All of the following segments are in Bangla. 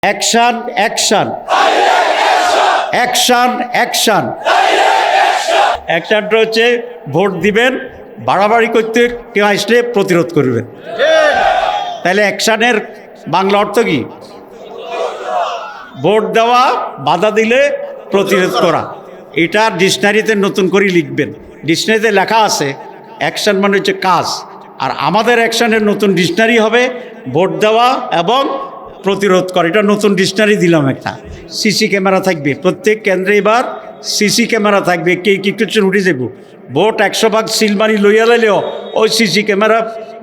অ্যাকশন অ্যাকশন অ্যাকশন অ্যাকশন অ্যাকশনটা হচ্ছে ভোট দিবেন, বাড়াবাড়ি করতে কেউ আসলে প্রতিরোধ করবেন। তাহলে অ্যাকশনের বাংলা অর্থ কি? ভোট দেওয়া, বাধা দিলে প্রতিরোধ করা। এটা ডিকশনারিতে নতুন করে লিখবেন। ডিকশনারিতে লেখা আছে অ্যাকশন মানে হচ্ছে কাজ, আর আমাদের অ্যাকশনের নতুন ডিকশনারি হবে ভোট দেওয়া এবং প্রতিরোধ করা। এটা নতুন ডিকশনারি দিলাম একটা। সিসি ক্যামেরা থাকবে প্রত্যেক কেন্দ্রে, এবার সিসি ক্যামেরা থাকবে। কে কি করছেন উঠে যাব, ভোট 100 ভাগ সিলমারি লইয়া লাইলেও ওই সিসি ক্যামেরা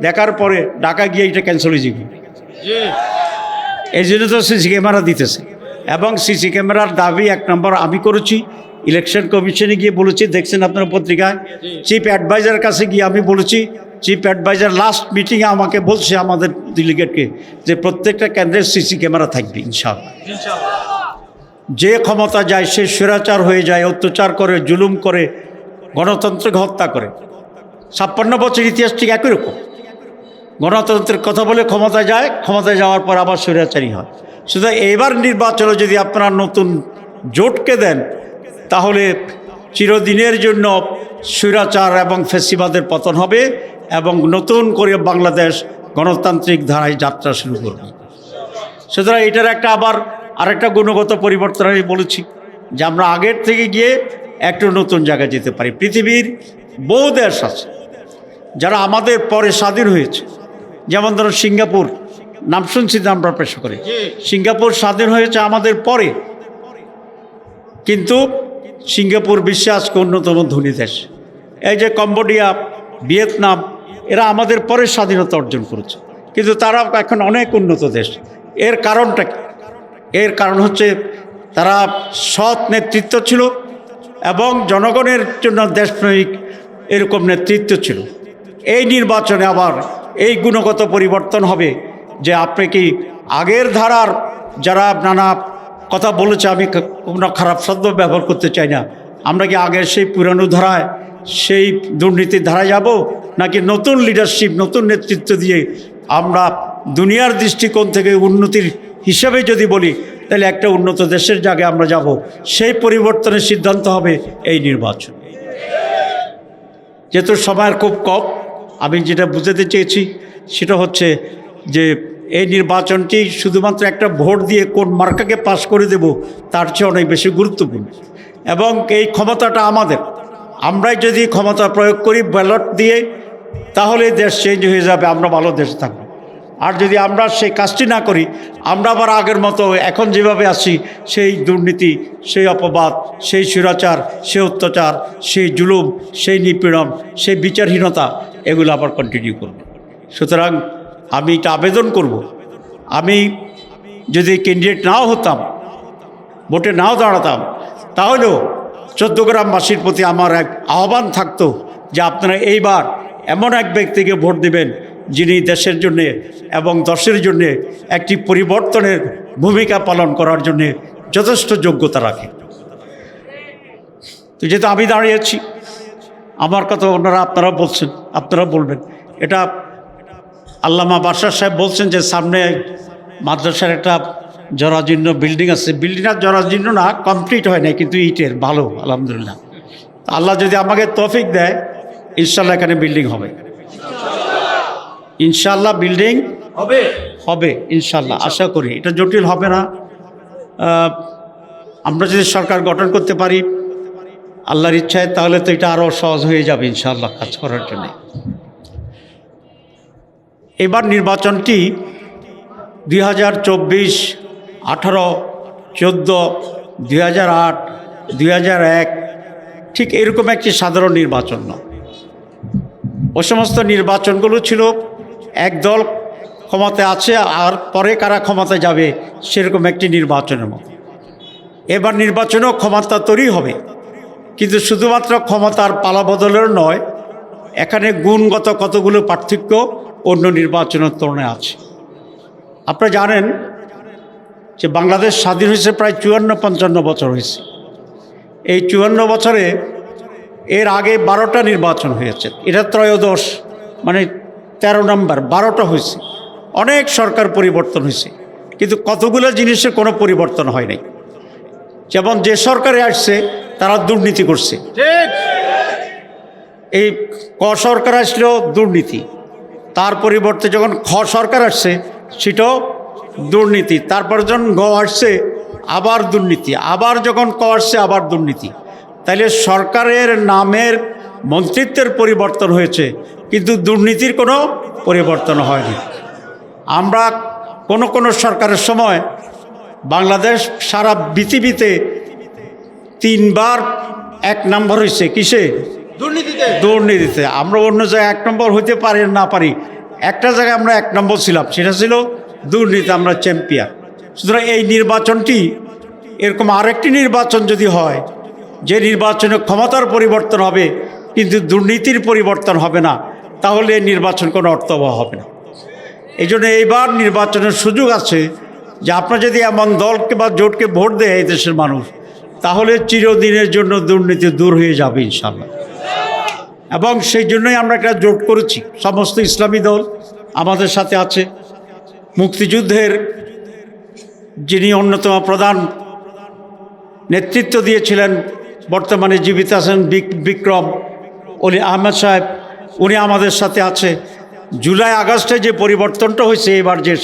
দেখার পরে ঢাকা গিয়ে এটা ক্যান্সেল হয়ে যাবে। এই জন্য তো সিসি ক্যামেরা দিতেছে। এবং সিসি ক্যামেরার দাবি 1 নম্বর আমি করেছি, ইলেকশন কমিশনে গিয়ে বলেছি, দেখছেন আপনার পত্রিকায়। চিফ অ্যাডভাইজারের কাছে গিয়ে আমি বলেছি, চিফ অ্যাডভাইজার লাস্ট মিটিংয়ে আমাকে বলছে আমাদের ডেলিগেটকে যে প্রত্যেকটা কেন্দ্রের সিসি ক্যামেরা থাকবে ইনশাআল্লাহ। যে ক্ষমতা যায় সে স্বৈরাচার হয়ে যায়, অত্যাচার করে, জুলুম করে, গণতন্ত্রকে হত্যা করে। 56 বছর ইতিহাস ঠিক একই রকম। গণতন্ত্রের কথা বলে ক্ষমতা যায়, ক্ষমতায় যাওয়ার পর আবার স্বৈরাচারী হয়। শুধু এবার নির্বাচনে যদি আপনারা নতুন জোটকে দেন, তাহলে চিরদিনের জন্য স্বৈরাচার এবং ফ্যাসিবাদের পতন হবে এবং নতুন করে বাংলাদেশ গণতান্ত্রিক ধারায় যাত্রা শুরু করবে। সুতরাং এটার একটা আবার আরেকটা গুণগত পরিবর্তন আমি বলেছি যে আমরা আগের থেকে গিয়ে একটু নতুন জায়গায় যেতে পারি। পৃথিবীর বহু দেশ আছে যারা আমাদের পরে স্বাধীন হয়েছে, যেমন ধরুন সিঙ্গাপুর, নাম শুনছি তো আমরা পেশা করে। সিঙ্গাপুর স্বাধীন হয়েছে আমাদের পরে, কিন্তু সিঙ্গাপুর বিশ্বে আজকে অন্যতম ধনী দেশ। এই যে কম্বোডিয়া, ভিয়েতনাম, এরা আমাদের পরে স্বাধীনতা অর্জন করেছে, কিন্তু তারা এখন অনেক উন্নত দেশ। এর কারণটা কি? এর কারণ হচ্ছে তারা সৎ নেতৃত্ব ছিল এবং জনগণের জন্য দেশপ্রেমিক এরকম নেতৃত্ব ছিল। এই নির্বাচনে আবার এই গুণগত পরিবর্তন হবে যে আপনি কি আগের ধারার যারা নানা কথা বলেছে, আমি কোনো খারাপ শব্দ ব্যবহার করতে চাই না, আমরা কি আগের সেই পুরানো ধারায়, সেই দুর্নীতির ধারায় যাব, নাকি নতুন লিডারশিপ, নতুন নেতৃত্ব দিয়ে আমরা দুনিয়ার দৃষ্টিকোণ থেকে উন্নতির হিসাবে যদি বলি, তাহলে একটা উন্নত দেশের জায়গায় আমরা যাব। সেই পরিবর্তনের সিদ্ধান্ত হবে এই নির্বাচন। যেহেতু সময়ের খুব কম, আমি যেটা বুঝাতে চেয়েছি সেটা হচ্ছে যে এই নির্বাচনটি শুধুমাত্র একটা ভোট দিয়ে কোন মার্কাকে পাস করে দেব তার চেয়ে অনেক বেশি গুরুত্বপূর্ণ। এবং এই ক্ষমতাটা আমাদের, আমরাই যদি ক্ষমতা প্রয়োগ করি ব্যালট দিয়ে, তাহলে দেশ চেঞ্জ হয়ে যাবে, আমরা ভালো দেশে থাকবো। আর যদি আমরা সেই কাজটি না করি, আমরা আবার আগের মতো এখন যেভাবে আছি, সেই দুর্নীতি, সেই অপবাদ, সেই স্বৈরাচার, সেই অত্যাচার, সেই জুলুম, সেই নিপীড়ন, সেই বিচারহীনতা, এগুলো আবার কন্টিনিউ করব। সুতরাং আমি এটা আবেদন করব, আমি যদি ক্যান্ডিডেট নাও হতাম, ভোটে নাও দাঁড়াতাম, তাহলেও 14 গ্রামবাসীর প্রতি আমার এক আহ্বান থাকতো যে আপনারা এইবার এমন এক ব্যক্তিকে ভোট দেবেন যিনি দেশের জন্যে এবং দশের জন্যে একটি পরিবর্তনের ভূমিকা পালন করার জন্যে যথেষ্ট যোগ্যতা রাখে। তো যেহেতু আমি দাঁড়িয়েছি, আমার কথা আপনারা বলছেন, আপনারা বলবেন। এটা আল্লামা বাদশাহ সাহেব বলছেন যে সামনে মাদ্রাসার একটা জরাজীর্ণ বিল্ডিং আছে। বিল্ডিংটা জরাজীর্ণ না, কমপ্লিট হয় না, কিন্তু ইটের ভালো, আলহামদুলিল্লাহ। আল্লাহ যদি আমাকে তৌফিক দেয়, ইনশাল্লাহ এখানে বিল্ডিং হবে, ইনশাল্লাহ বিল্ডিং হবে ইনশাল্লাহ, আশা করি। এটা জটিল হবে না। আমরা যদি সরকার গঠন করতে পারি আল্লাহর ইচ্ছায়, তাহলে তো এটা আরও সহজ হয়ে যাবে ইনশাল্লাহ কাজ করার জন্য। এবার নির্বাচনটি 2024, 18, 14, 2008, 2001 ঠিক এরকম একটি সাধারণ নির্বাচন নয়। ও সমস্ত নির্বাচনগুলো ছিল এক দল ক্ষমতায় আছে আর পরে কারা ক্ষমতায় যাবে সেরকম একটি নির্বাচনের মতো। এবার নির্বাচনেও ক্ষমতা তৈরি হবে, কিন্তু শুধুমাত্র ক্ষমতার পালাবদলের নয়, এখানে গুণগত কতগুলো পার্থক্য অন্য নির্বাচনের তুলনায় আছে। আপনারা জানেন যে বাংলাদেশ স্বাধীন হয়েছে প্রায় 54-55 বছর হয়েছে। এই 54 বছরে এর আগে 12টা নির্বাচন হয়েছে, এটা ত্রয়োদশ, মানে 13 নম্বর, 12টা হয়েছে। অনেক সরকার পরিবর্তন হয়েছে, কিন্তু কতগুলো জিনিসের কোনো পরিবর্তন হয় নাই। যেমন যে সরকারে আসছে তারা দুর্নীতি করছে, এই ক সরকার আসলেও দুর্নীতি, তার পরিবর্তে যখন খ সরকার আসছে সেটাও দুর্নীতি, তারপর যখন গ আসছে আবার দুর্নীতি, আবার যখন ক আসছে আবার দুর্নীতি। তাইলে সরকারের নামের মন্ত্রিত্বের পরিবর্তন হয়েছে কিন্তু দুর্নীতির কোনো পরিবর্তন হয়নি। আমরা কোনো সরকারের সময় বাংলাদেশ সারা পৃথিবীতে 3 বার 1 নম্বর হয়েছে কিসে? দুর্নীতিতে। আমরা অন্য জায়গায় 1 নম্বর হইতে পারি না পারি, একটা জায়গায় আমরা 1 নম্বর ছিলাম, সেটা ছিল দুর্নীতি, আমরা চ্যাম্পিয়ন। সুতরাং এই নির্বাচনটি এরকম আরেকটি নির্বাচন যদি হয়, যে নির্বাচনে ক্ষমতার পরিবর্তন হবে কিন্তু দুর্নীতির পরিবর্তন হবে না, তাহলে এই নির্বাচন কোনো অর্থবহ হবে না। এই জন্য এইবার নির্বাচনের সুযোগ আছে যে আপনার যদি এমন দলকে বা জোটকে ভোট দেয় এই দেশের মানুষ, তাহলে চিরদিনের জন্য দুর্নীতি দূর হয়ে যাবে ইনশাআল্লাহ। এবং সেই জন্যই আমরা একটা জোট করেছি, সমস্ত ইসলামী দল আমাদের সাথে আছে। মুক্তিযুদ্ধের যিনি অন্যতম প্রধান নেতৃত্ব দিয়েছিলেন, বর্তমানে জীবিত আছেন বিক্রম অলি আহমেদ সাহেব, উনি আমাদের সাথে আছে। জুলাই আগস্টে যে পরিবর্তনটা হয়েছে, এবার যে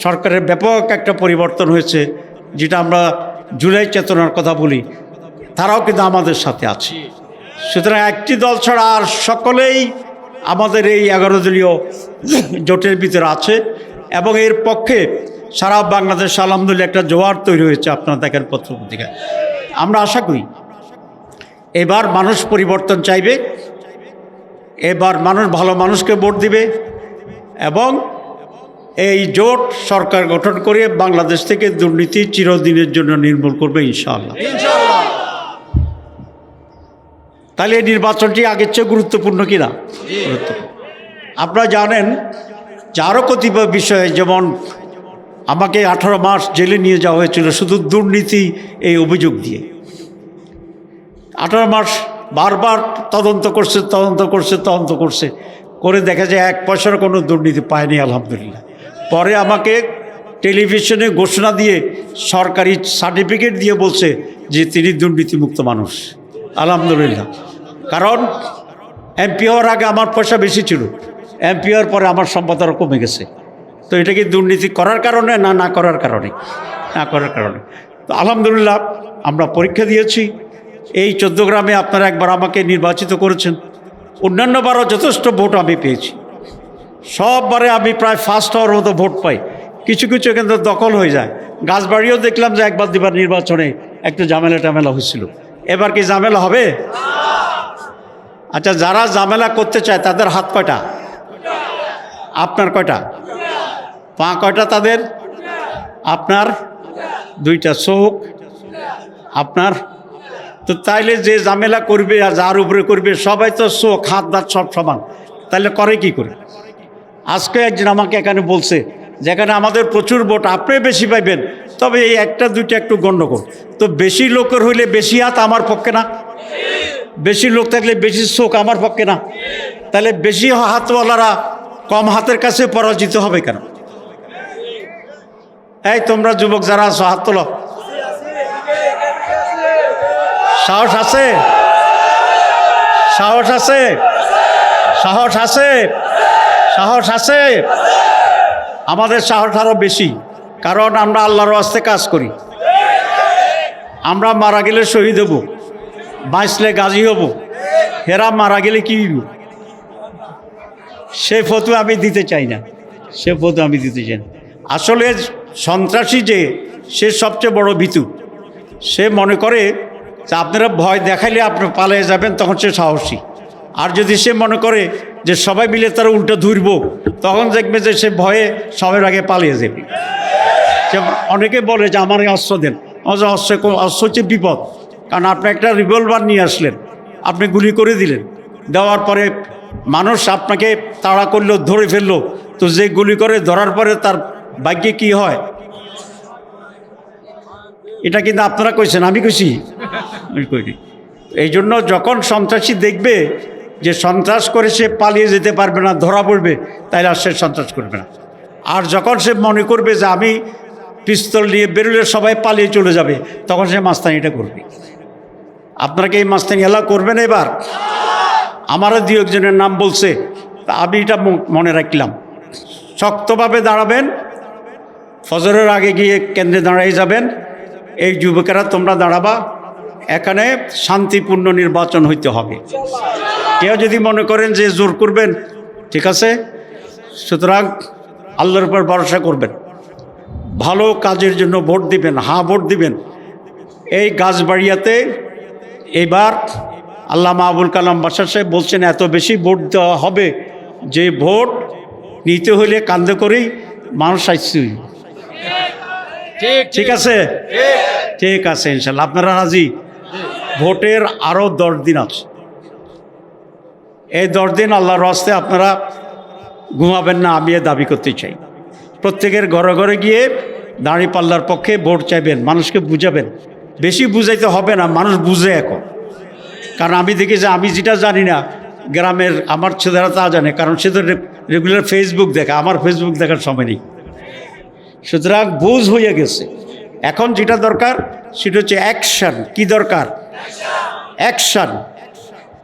সরকারের ব্যাপক একটা পরিবর্তন হয়েছে, যেটা আমরা জুলাই চেতনার কথা বলি, তারাও কিন্তু আমাদের সাথে আছে। সুতরাং একটি দল ছাড়া আর সকলেই আমাদের এই 11 দলীয় জোটের ভিতরে আছে এবং এর পক্ষে সারা বাংলাদেশ আলহামদুলিল্লাহ একটা জোয়ার তৈরি হয়েছে। আপনারা দেখেন পত্রপত্রিকায়। আমরা আশা করি এবার মানুষ পরিবর্তন চাইবে, এবার মানুষ ভালো মানুষকে ভোট দিবে এবং এই জোট সরকার গঠন করে বাংলাদেশ থেকে দুর্নীতি চিরদিনের জন্য নির্মূল করবে ইনশাআল্লাহ। তাহলে এই নির্বাচনটি আগের চেয়ে গুরুত্বপূর্ণ কিনা? গুরুত্বপূর্ণ। আপনারা জানেন যে আরও কতিপয় বিষয়ে, যেমন আমাকে 18 মাস জেলে নিয়ে যাওয়া হয়েছিল শুধু দুর্নীতি এই অভিযোগ দিয়ে। 18 মাস বারবার তদন্ত করছে করে দেখা যায় 1 পয়সার কোনো দুর্নীতি পায়নি আলহামদুলিল্লাহ। পরে আমাকে টেলিভিশনে ঘোষণা দিয়ে সরকারি সার্টিফিকেট দিয়ে বলছে যে তিনি দুর্নীতিমুক্ত মানুষ আলহামদুলিল্লাহ। কারণ এমপি হওয়ার আগে আমার পয়সা বেশি ছিল, এমপি হওয়ার পরে আমার সম্পদ আরও কমে গেছে। তো এটা কি দুর্নীতি করার কারণে না করার কারণে? না করার কারণে। তো আলহামদুলিল্লাহ আমরা পরীক্ষা দিয়েছি। এই 14 গ্রামে আপনারা একবার আমাকে নির্বাচিত করেছেন, অন্যান্যবারও যথেষ্ট ভোট আমি পেয়েছি। সববারে আমি প্রায় ফার্স্ট হওয়ার মতো ভোট পাই। কিছু কিছু কিন্তু দখল হয়ে যায়। গাছবাড়িও দেখলাম যে 1-2 নির্বাচনে একটু ঝামেলা হয়েছিল। এবার কি ঝামেলা হবে? আচ্ছা, যারা ঝামেলা করতে চায় তাদের হাত কয়টা? আপনার কয়টা? পা কয়টা তাদের? আপনার 2টা। চোখ আপনার? তো তাইলে যে ঝামেলা করবে আর যার উপরে করবে সবাই তো চোখ হাত দাঁত সব সমান, তাহলে করে কি করে? আজকে একজন আমাকে এখানে বলছে যেখানে আমাদের প্রচুর ভোট, আপনি বেশি পাইবেন, তবে এই 1-2টা একটু গণ্ডগোল। তো বেশি লোকের হইলে বেশি হাত আমার পক্ষে না, বেশি লোক থাকলে বেশি চোখ আমার পক্ষে না, তাহলে বেশি হাতওয়ালারা কম হাতের কাছে পরাজিত হবে কেন? এই তোমরা যুবক যারা আছো হাত তোলো। সাহস আছে? সাহস আছে? সাহস আছে? সাহস আছে? আমাদের সাহস আরও বেশি, কারণ আমরা আল্লাহর ওয়াস্তে কাজ করি। আমরা মারা গেলে শহীদ হব, বাঁচলে গাজী হব, হেরা মারা গেলে কি হইব? সে ফতোয়া আমি দিতে চাই না, সে ফতোয়া আমি দিতে চাই না। আসলে সন্ত্রাসী যে, সে সবচেয়ে বড় ভীতু। সে মনে করে যে আপনারা ভয় দেখাইলে আপনি পালিয়ে যাবেন, তখন সে সাহসী। আর যদি সে মনে করে যে সবাই মিলে তারা উল্টো ধরব, তখন দেখবে যে সে ভয়ে সবার আগে পালিয়ে যাবে। অনেকে বলে যে আমার অস্ত্র দেন, অস্ত্র হচ্ছে বিপদ। কারণ আপনি একটা রিভলভার নিয়ে আসলেন, আপনি গুলি করে দিলেন, দেওয়ার পরে মানুষ আপনাকে তাড়া করলো, ধরে ফেললো, তো যে গুলি করে ধরার পরে তার ভাগ্যে কি হয়? এটা কিন্তু আপনারা কইছেন, আমি কইছি? আমি কইনি। এই জন্য যখন সন্ত্রাসী দেখবে যে সন্ত্রাস করে সে পালিয়ে যেতে পারবে না, ধরা পড়বে, তাইলে আর সে সন্ত্রাস করবে না। আর যখন সে মনে করবে যে আমি পিস্তল নিয়ে বেরোলে সবাই পালিয়ে চলে যাবে, তখন সে মাস্তানিটা করবে। আপনারা কি এই মাস্তানি এলা করবেন? এবার আমারও দু একজনের নাম বলছে, তা আমি এটা মনে রাখলাম। শক্তভাবে দাঁড়াবেন, ফজরের আগে গিয়ে কেন্দ্রে দাঁড়াই যাবেন। এই যুবকেরা তোমরা দাঁড়াবা, এখানে শান্তিপূর্ণ নির্বাচন হইতে হবে। কেউ যদি মনে করেন যে জোর করবেন, ঠিক আছে, সুতরাং আল্লাহর উপর ভরসা করবেন, ভালো কাজের জন্য ভোট দিবেন, হ্যাঁ ভোট দিবেন। এই গাছবাড়িয়াতে এবার আল্লামা আবুল কালাম বাশার সাহেব বলছেন এত বেশি ভোট দেওয়া হবে যে ভোট নিতে হইলে কান্দে করেই মানুষ আসছে। ঠিক আছে, ঠিক আছে, ইনশাল্লাহ আপনারা রাজি? ভোটের আরও 10 দিন আছে। এই 10 দিন আল্লাহর রাস্তে আপনারা ঘুমাবেন না, আমি দাবি করতে চাই। প্রত্যেকের ঘরে ঘরে গিয়ে দাঁড়িপাল্লার পক্ষে ভোট চাইবেন, মানুষকে বুঝাবেন। বেশি বুঝাইতে হবে না, মানুষ বুঝে এখন। কারণ আমি দেখি যে আমি যেটা জানি না গ্রামের আমার ছেলেরা তা জানে, কারণ সে তো রেগুলার ফেসবুক দেখে, আমার ফেসবুক দেখার সময় নেই। সুতরাং বুঝ হয়ে গেছে। এখন যেটা দরকার সেটা হচ্ছে অ্যাকশন। কি দরকার? অ্যাকশন।